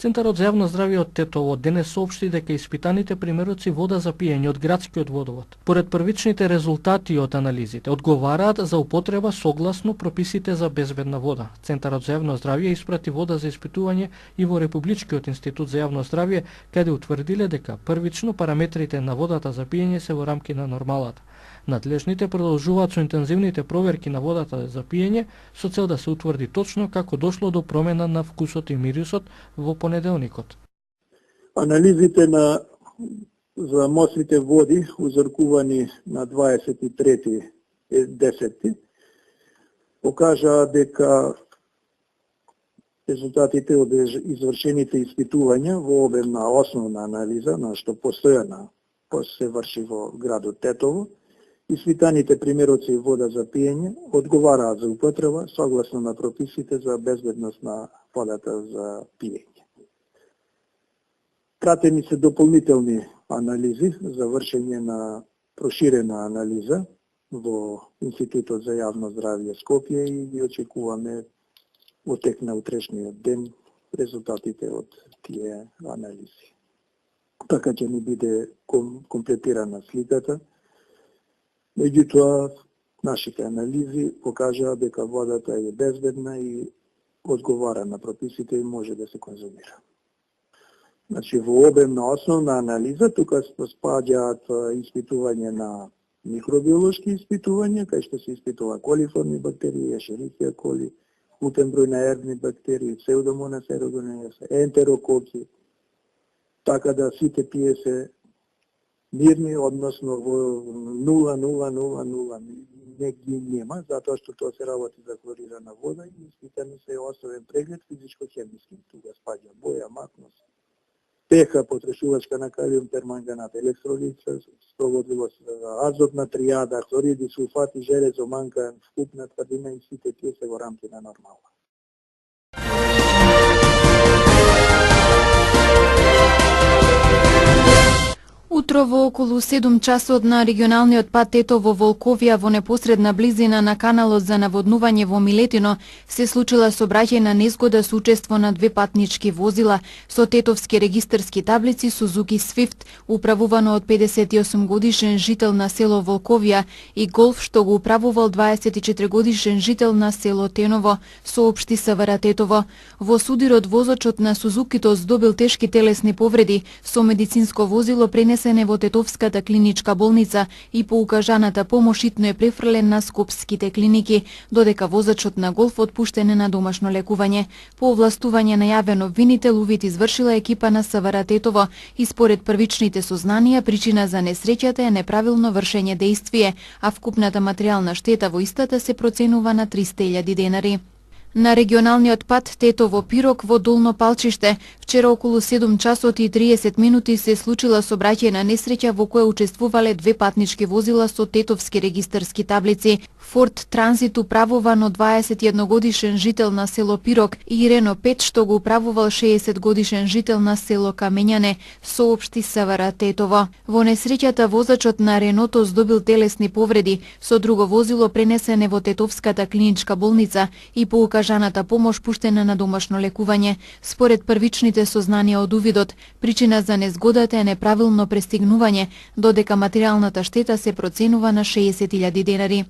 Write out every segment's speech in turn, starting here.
Центарот за јавно здравје од Тетово денес соопшти дека испитаните примероци вода за пиење од градскиот водовод, поред првичните резултати од анализите, одговараат за употреба согласно прописите за безбедна вода. Центарот за јавно здравје испрати вода за испитување и во Републичкиот институт за јавно здравје, каде утврдиле дека првично параметрите на водата за пиење се во рамки на нормалата. Надлежните продолжуваат со интензивните проверки на водата за пиење со цел да се утврди точно како дошло до промена на вкусот и мирисот во понеделникот. Анализите за морските води узоркувани на 23.10 покажаа дека резултатите од извршените испитувања во обем на основна анализа, на што постојано се врши во градот Тетово, испитаните примероци вода за пиење одговараат за употреба согласно на прописите за безбедност на водата за пиење. Пратени се дополнителни анализи за вршење на проширена анализа во Институтот за јавно здравје Скопје и ги очекуваме во тек на утрешниот ден резултатите од тие анализи. Така ќе ни биде комплетирана сликата. Меѓутоа, нашите анализи покажаа дека водата е безбедна и одговара на прописите и може да се конзумира. Значи, во обем на основна анализа, тука спаѓаат испитување на микробиолошки испитувања, кај што се испитува колиформи бактерии, ешерихија коли, кутен број на ербни бактерии, псевдомонас аерuginosa, ентерококи, така да сите тие се мирни, односно во 0,000 не ги нема, затоа што тоа се работи за хлорирана вода и испитани се основен преглед физичко-хемиски. Тука спаѓа боја, макнос, pH, потрошувачка на калиум, перманганат, електролит, спроводливост, азотна тријада, хлориди, сулфати, железо, манкан, вкупна тврдина и сите тие се во рамки на нормална. Утро во околу 7 часот на регионалниот пат Тетово Волковија во непосредна близина на каналот за наводнување во Милетино се случила сообраќајна незгода со учество на две патнички возила со тетовски регистарски таблици Сузуки Свифт, управувано од 58 годишен жител на село Волковија, и Голф што го управувал 24 годишен жител на село Теново, соопшти СВР Тетово. Во судирот возачот на Сузукито здобил тешки телесни повреди, со медицинско возило пренесен во Тетовската клиничка болница и по укажаната помош итно е префрлен на скопските клиники, додека возачот на Голф отпуштен на домашно лекување. По овластување најавен обвинител увид извршила екипа на СВР Тетово и според првичните сознанија причина за несреќата е неправилно вршење дејствие, а вкупната материјална штета во истата се проценува на 300.000 денари. На регионалниот пат Тетово Пирок во Долно Палчиште вчера околу 7 часот и 30 минути се случила сообраќајна несреќа во која учествувале две патнички возила со тетовски регистарски таблици: Форд Транзит управуван од 21 годишен жител на село Пирок и Рено 5 што го управувал 60 годишен жител на село Камењане, соопшти СВР Тетово. Во несреќата возачот на Реното здобил телесни повреди, со друго возило пренесене во Тетовската клиничка болница и по укажаната помош пуштена на домашно лекување. Според првичните сознанија од увидот, причина за незгодата е неправилно престигнување, додека материјалната штета се проценува на 60.000 денари.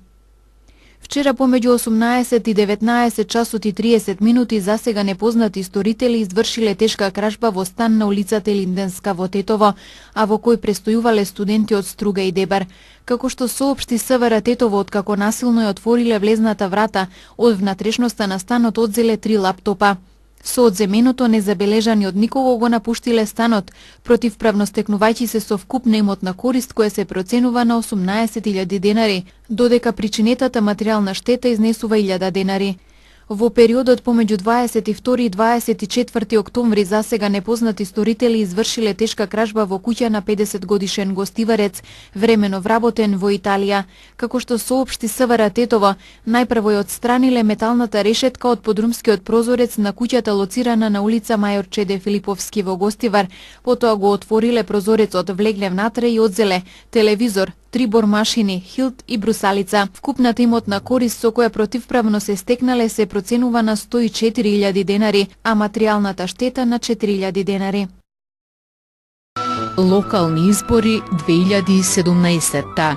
Вчера помеѓу 18 и 19 часот и 30 минути засега непознати сторители извршиле тешка кражба во стан на улицата Линденска во Тетово, а во кој престојувале студенти од Струга и Дебар. Како што соопшти СВР Тетово, откако насилно ја отвориле влезната врата, од внатрешноста на станот одзеле 3 лаптопа. Со одземеното незабележани од никого го напуштиле станот, противправно стекнувајќи се со вкупна имотна корист која се проценува на 18.000 денари, додека причинетата материјална штета изнесува 1.000 денари. Во периодот помеѓу 22 и 24 октомври засега непознати сторители извршиле тешка кражба во куќа на 50 годишен гостиварец, времено вработен во Италија. Како што соопшти СВР Тетово, најпрво ја отстраниле металната решетка од подрумскиот прозорец на куќата лоцирана на улица Мајор Чеде Филиповски во Гостивар, потоа го отвориле прозорецот, влегле внатре и одзеле телевизор, 3 бормашини, хилт и брусалица. Вкупната имотна корист со која противправно се стекнале се проценува на 104.000 денари, а материјалната штета на 4.000 денари. Локални избори 2017.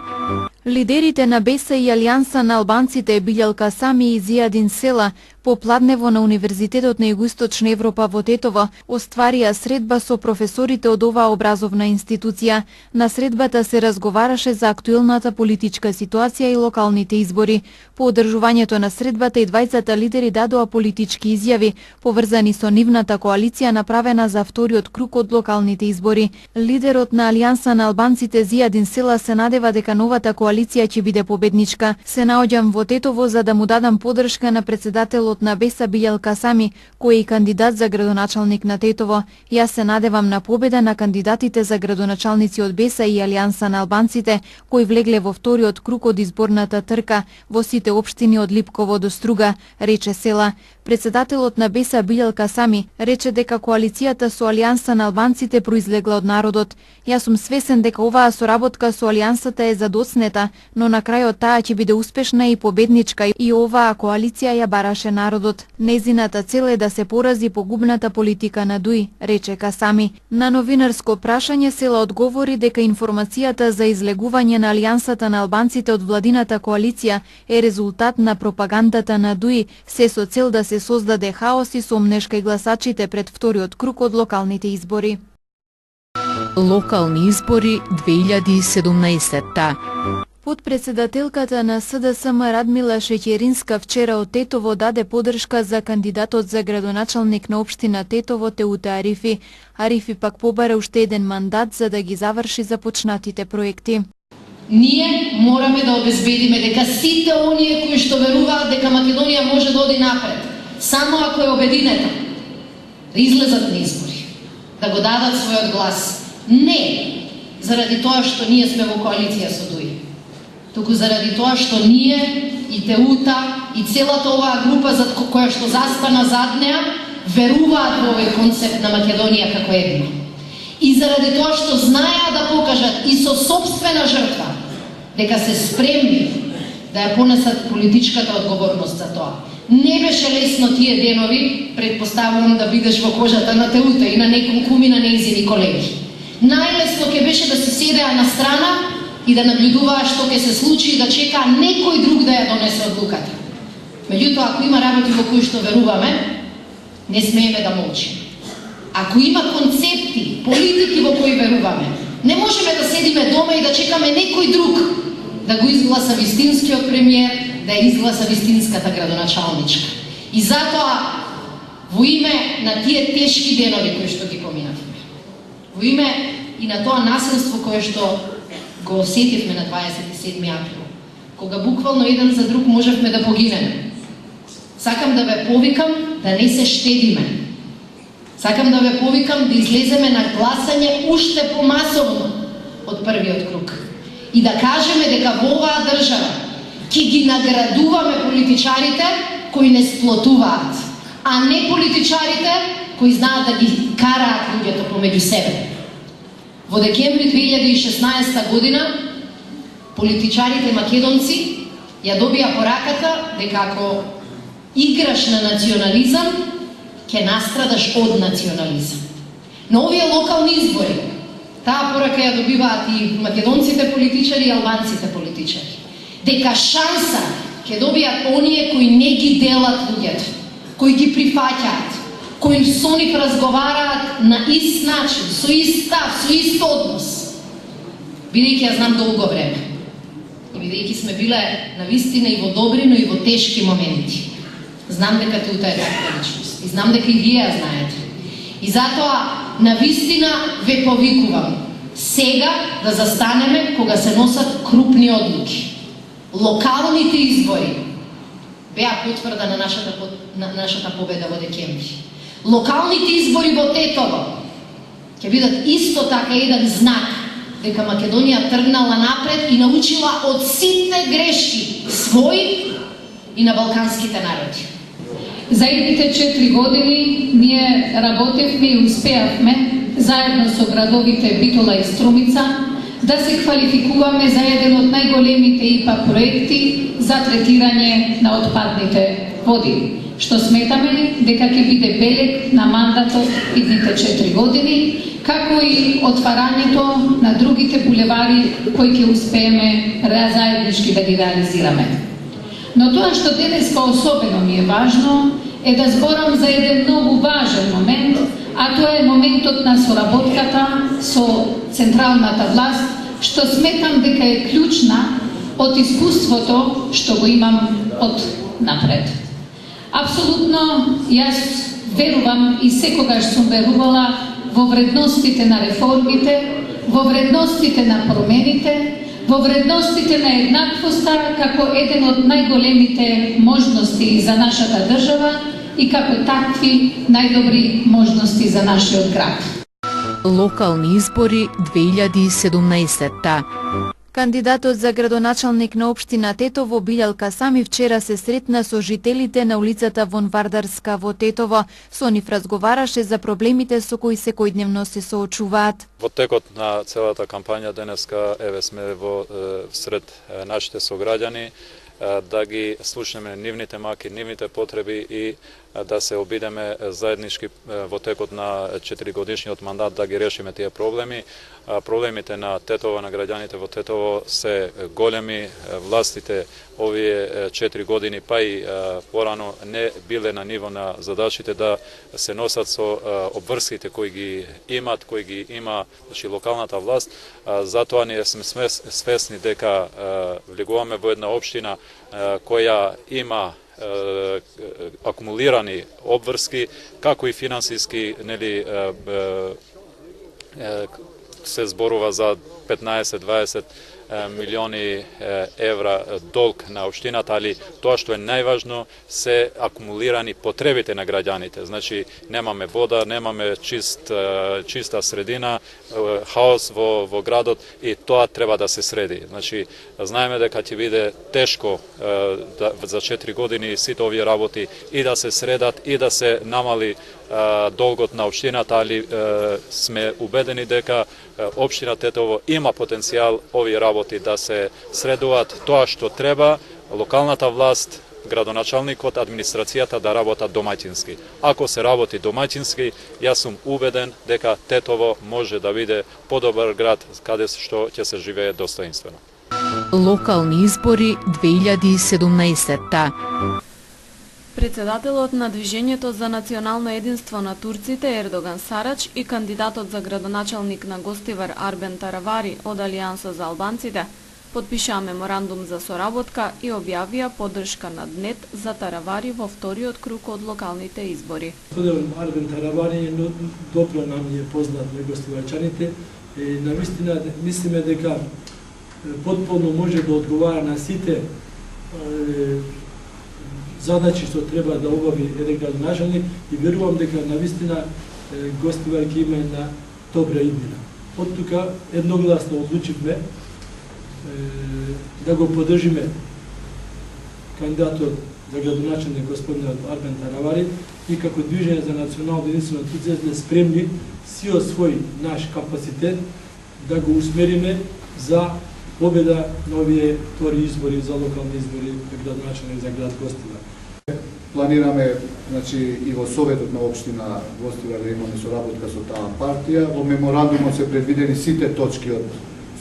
Лидерите на БЕСА и Алијанса на албанците Билјал Касами и Зијадин Села попладнево на Универзитетот на Југоисточна Европа во Тетово остварија средба со професорите од оваа образовна институција. На средбата се разговараше за актуелната политичка ситуација и локалните избори. По одржувањето на средбата и двајцата лидери дадоа политички изјави поврзани со нивната коалиција направена за вториот круг од локалните избори. Лидерот на Алијанса на албанците Зијадин Села се надева дека новата коалиција ќе биде победничка. Се наоѓам во Тетово за да му дадам поддршка на председателот на БЕСА Билјал Касами, кој е и кандидат за градоначалник на Тетово. Јас се надевам на победа на кандидатите за градоначалници од БЕСА и Алијанса на албанците, кои влегле во вториот круг од изборната трка во сите општини од Липково до Струга, рече Села. Председателот на БЕСА Билјал Касами рече дека коалицијата со Алијанса на албанците произлегла од народот. Јас сум свесен дека оваа соработка со Алијансата е задоцнета, но на крајот таа ќе биде успешна и победничка и оваа коалиција ја бараше народот. Незината цел е да се порази погубната политика на ДУИ, рече Касами. На новинарско прашање Села одговори дека информацијата за излегување на Алијансата на албанците од владината коалиција е резултат на пропагандата на ДУИ, се со цел да се создаде хаос и сомнешкај гласачите пред вториот круг од локалните избори. Локални избори 2017. Подпредседателката на СДСМ Радмила Шеќеринска вчера од Тетово даде поддршка за кандидатот за градоначалник на општина Тетово Теута Арифи. Арифи пак побара уште еден мандат за да ги заврши започнатите проекти. Ние мораме да обезбедиме дека сите оние кои што веруваат дека Македонија може да оди напред, само ако е обединета, да излезат на избори, да го дадат својот глас. Не заради тоа што ние сме во коалиција со ДУИ, туку заради тоа што ние и Теута и целата оваа група за која што застана зад неа веруваат во овој концепт на Македонија како една. И заради тоа што знаеа да покажат и со собствена жртва дека се спремни да ја понесат политичката одговорност за тоа. Не беше лесно тие денови, предпоставувам да бидеш во кожата на Теута и на неколкуми на нејзини колеги. Најлесно ќе беше да се седеа на страна и да наблюдуваа што ќе се случи и да чека некој друг да ја донесе одлуката. Меѓутоа, ако има работи во кои што веруваме, не смееме да молчиме. Ако има концепти, политики во кои веруваме, не можеме да седиме дома и да чекаме некој друг да го изгласа вистинскиот премиер, да ја изгласа вистинската градоначалничка. И затоа, во име на тие тешки денови кои што ги поминавме, во име и на тоа насилство кое што го осетивме на 27 април, кога буквално еден за друг можевме да погинеме, сакам да ве повикам да не се штедиме. Сакам да ве повикам да излеземе на гласање уште помасовно од првиот круг и да кажеме дека во оваа држава ќе ги наградуваме политичарите кои не сплотуваат, а не политичарите кои знаат да ги караат луѓето помеѓу себе. Во декември 2016 година политичарите македонци ја добија пораката дека ако играш на национализам, ќе настрадаш од национализам. На овие локални избори, таа порака ја добиваат и македонците политичари и албанците политичари. Дека шанса ќе добијат оние кои не ги делат луѓето, кои ги прифаќаат, кои со нив разговараат на ист начин, со ист став, со ист однос. Бидејќи ја знам долго време. И бидејќи сме биле навистина и во добри, но и во тешки моменти. Знам дека Теута е таква личност. И знам дека и вие ја знаете. И затоа, навистина ве повикувам. Сега да застанеме кога се носат крупни одлуки. Локалните избори беа потврда на нашата победа во декември. Локалните избори во Тетово ќе бидат исто така еден знак дека Македонија тргнала напред и научила од сите грешки своји и на балканските народи. За едните 4 години ние работевме и успеавме заедно со градовите Битола и Струмица да се квалификуваме за еден од најголемите ИПА проекти за третирање на отпадните води, што сметаме дека ќе биде белег на мандатот идните 4 години, како и отварањето на другите булевари кои ќе успееме заеднички да ги реализираме. Но тоа што денеска особено ми е важно е да зборам за еден многу важен момент, а тоа е моментот на соработката со централната власт, што сметам дека е клучна од искуството што го имам од напред. Апсолутно, јас верувам и секогаш сум верувала во вредностите на реформите, во вредностите на промените, во вредностите на еднаквоста како еден од најголемите можности за нашата држава и како такви најдобри можности за нашиот град. Локални избори 2017. Кандидатот за градоначалник на општина Тетово Билјал Касами вчера се сретна со жителите на улицата Вонвардарска во Тетово. Со нив разговараше за проблемите со кои секојдневно се соочуваат. Во текот на целата кампања денеска сме во сред нашите сограѓани да ги слушнеме нивните маки, нивните потреби и да се обидеме заеднички во текот на 4-годишниот мандат да ги решиме тие проблеми. Проблемите на Тетово, на граѓаните во Тетово се големи. Властите овие 4 години па и порано не биле на ниво на задачите да се носат со обврските кои ги имат, кои ги има локалната власт. Затоа ние сме свесни дека влегуваме во една општина која има акумулирани обврски, како и финансиски, нели, се зборува за 15-20 милиони евра долг на општината, али тоа што е најважно се акумулирани потребите на граѓаните. Значи, немаме вода, немаме чиста средина, хаос во градот и тоа треба да се среди. Значи, знаеме дека ќе биде тешко за 4 години сите овие работи и да се средат и да се намали долгот на општината, али сме убедени дека општина Тетово има потенцијал овие работи да се средуваат. Тоа што треба, локалната власт, градоначалникот, администрацијата да работат домаќински. Ако се работи домаќински, јас сум убеден дека Тетово може да биде подобар град каде што ќе се живее достоинствено. Локални избори 2017. Председателот на Движењето за национално единство на турците Ердоган Сарач и кандидатот за градоначалник на Гостивар Арбен Таравари од Алијанса за албанците потпишаа меморандум за соработка и објавија поддршка на ДНЕТ за Таравари во вториот круг од локалните избори. Господин Арбен Таравари добро нам е познат на гостиварчаните и навистина мислиме дека потполно може да одговара на сите задачи што треба да обави еден градоначалник и верувам дека навистина Гостивар ќе има една добра иднина. Од тука едногласно одлучивме да го поддржиме кандидатот за градоначалник господинот Арбен Таравари и како Движење за национално единство на турците сме спремни сиот свој наш капацитет да го усмериме за победа на овие втори избори за локални избори за градоначалник за град Гостивар. Планираме, значи, и во Советот на општина Гостивар да имаме соработка со таа партија. Во меморандумот се предвидени сите точки од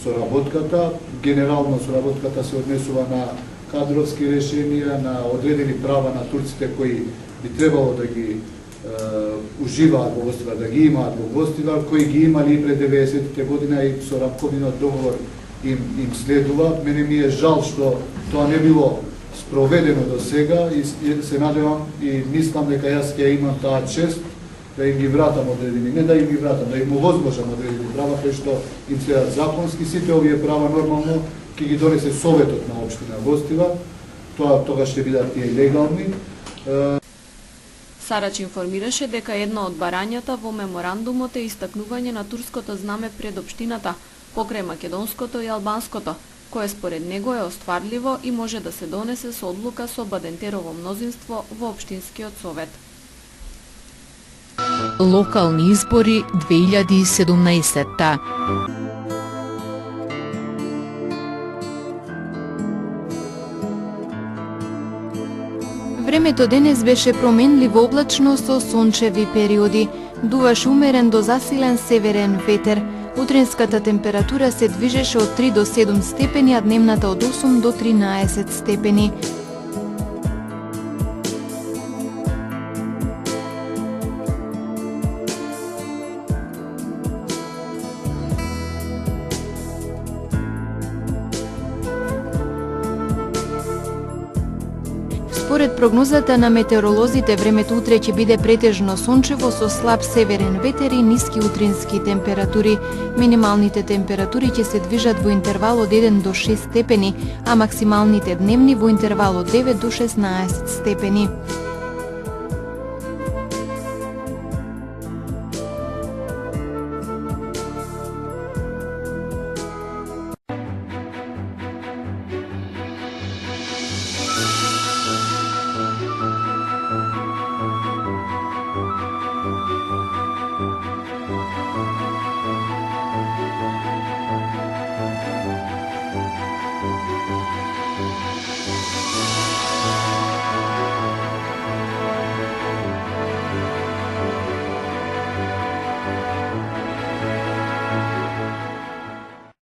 соработката. Генерално соработката се однесува на кадровски решенија, на одредени права на турците кои би требало да ги уживаат во Гостивар, да ги имаат во Гостивар, кои ги имали и пред 90-тите година и со рамковниот договор им следува. Мене ми е жал што тоа не било спроведено до сега и се надевам и мислам дека јас ќе имам таа чест да им ги вратам одредени, не да им ги вратам, да им овозможам одредени права кои што им следат законски. Сите овие права нормално ќе ги донесе Советот на општина Гостивар. Тоа ќе бидат тие легални. Сарач информираше дека едно од барањата во меморандумот е истакнување на турското знаме пред општината покрај македонското и албанското, кое според него е остварливо и може да се донесе со одлука со Бадентерово мнозинство во општинскиот совет. Локални избори 2017. Времето денес беше променливо облачно со сончеви периоди. Дуваше умерен до засилен северен ветер. Утринската температура се движеше од 3 до 7 степени, а дневната од 8 до 13 степени. Според прогнозата на метеоролозите, времето утре ќе биде претежно сончево со слаб северен ветер и ниски утрински температури. Минималните температури ќе се движат во интервал од 1 до 6 степени, а максималните дневни во интервал од 9 до 16 степени.